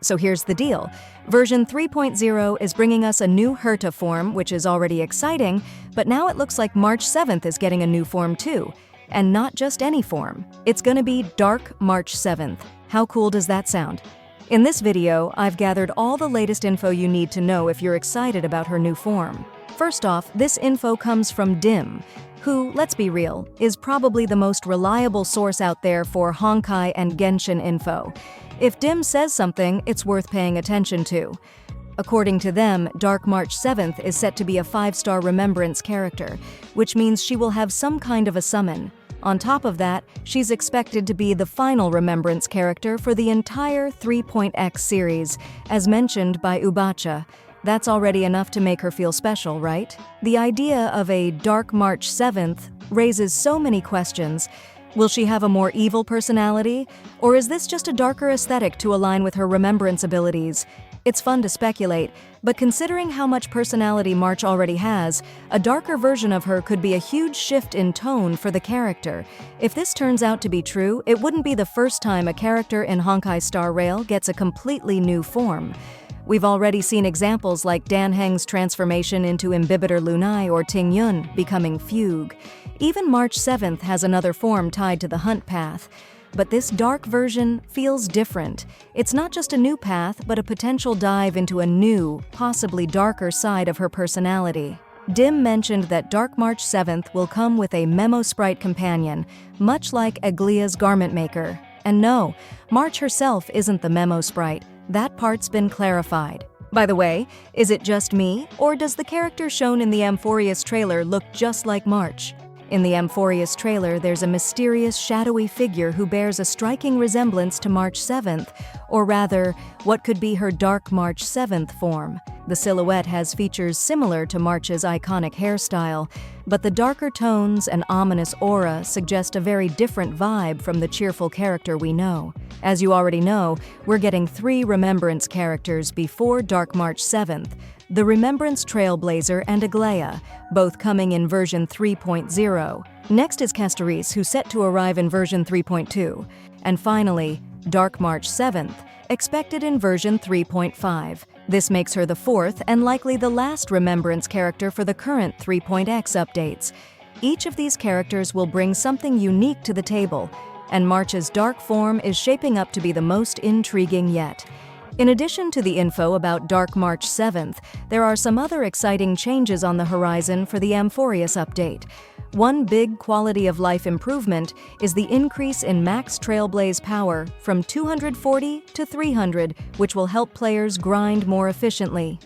So here's the deal. Version 3.0 is bringing us a new Herta form, which is already exciting, but now it looks like March 7th is getting a new form too. And not just any form. It's gonna be Dark March 7th. How cool does that sound? In this video, I've gathered all the latest info you need to know if you're excited about her new form. First off, this info comes from Dim, who, let's be real, is probably the most reliable source out there for Honkai and Genshin info. If Dim says something, it's worth paying attention to. According to them, Dark March 7th is set to be a 5-star Remembrance character, which means she will have some kind of a summon. On top of that, she's expected to be the final Remembrance character for the entire 3.x series, as mentioned by Ubatcha. That's already enough to make her feel special, right? The idea of a Dark March 7th raises so many questions. Will she have a more evil personality? Or is this just a darker aesthetic to align with her Remembrance abilities? It's fun to speculate, but considering how much personality March already has, a darker version of her could be a huge shift in tone for the character. If this turns out to be true, it wouldn't be the first time a character in Honkai Star Rail gets a completely new form. We've already seen examples like Dan Heng's transformation into Imbibitor Lunai or Ting Yun becoming Fugue. Even March 7th has another form tied to the Hunt path. But this dark version feels different. It's not just a new path, but a potential dive into a new, possibly darker side of her personality. Dim mentioned that Dark March 7th will come with a Memo Sprite companion, much like Aglia's Garment Maker. And no, March herself isn't the Memo Sprite. That part's been clarified. By the way, is it just me, or does the character shown in the Amphorius trailer look just like March? In the Amphorius trailer, there's a mysterious, shadowy figure who bears a striking resemblance to March 7th, or rather, what could be her Dark March 7th form. The silhouette has features similar to March's iconic hairstyle, but the darker tones and ominous aura suggest a very different vibe from the cheerful character we know. As you already know, we're getting 3 Remembrance characters before Dark March 7th, the Remembrance Trailblazer and Aglaia, both coming in version 3.0. Next is Castoris, who's set to arrive in version 3.2. And finally, Dark March 7th, expected in version 3.5. This makes her the 4th and likely the last Remembrance character for the current 3.x updates. Each of these characters will bring something unique to the table, and March's dark form is shaping up to be the most intriguing yet. In addition to the info about Dark March 7th, there are some other exciting changes on the horizon for the Amphorius update. One big quality-of-life improvement is the increase in max Trailblaze power from 240 to 300, which will help players grind more efficiently.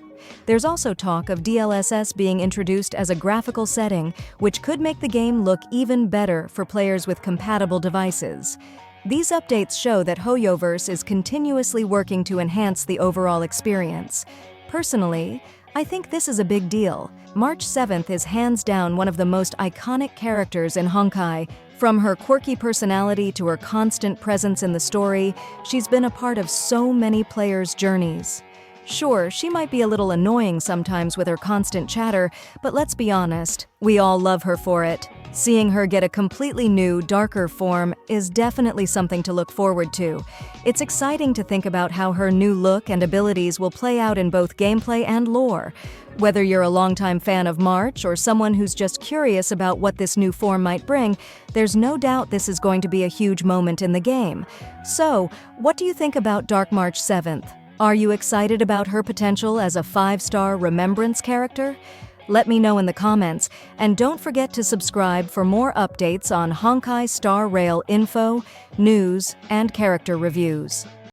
There's also talk of DLSS being introduced as a graphical setting, which could make the game look even better for players with compatible devices. These updates show that Hoyoverse is continuously working to enhance the overall experience. Personally, I think this is a big deal. March 7th is hands down one of the most iconic characters in Honkai. From her quirky personality to her constant presence in the story, she's been a part of so many players' journeys. Sure, she might be a little annoying sometimes with her constant chatter, but let's be honest, we all love her for it. Seeing her get a completely new, darker form is definitely something to look forward to. It's exciting to think about how her new look and abilities will play out in both gameplay and lore. Whether you're a longtime fan of March or someone who's just curious about what this new form might bring, there's no doubt this is going to be a huge moment in the game. So, what do you think about Dark March 7th? Are you excited about her potential as a 5-star Remembrance character? Let me know in the comments, and don't forget to subscribe for more updates on Honkai Star Rail info, news, and character reviews.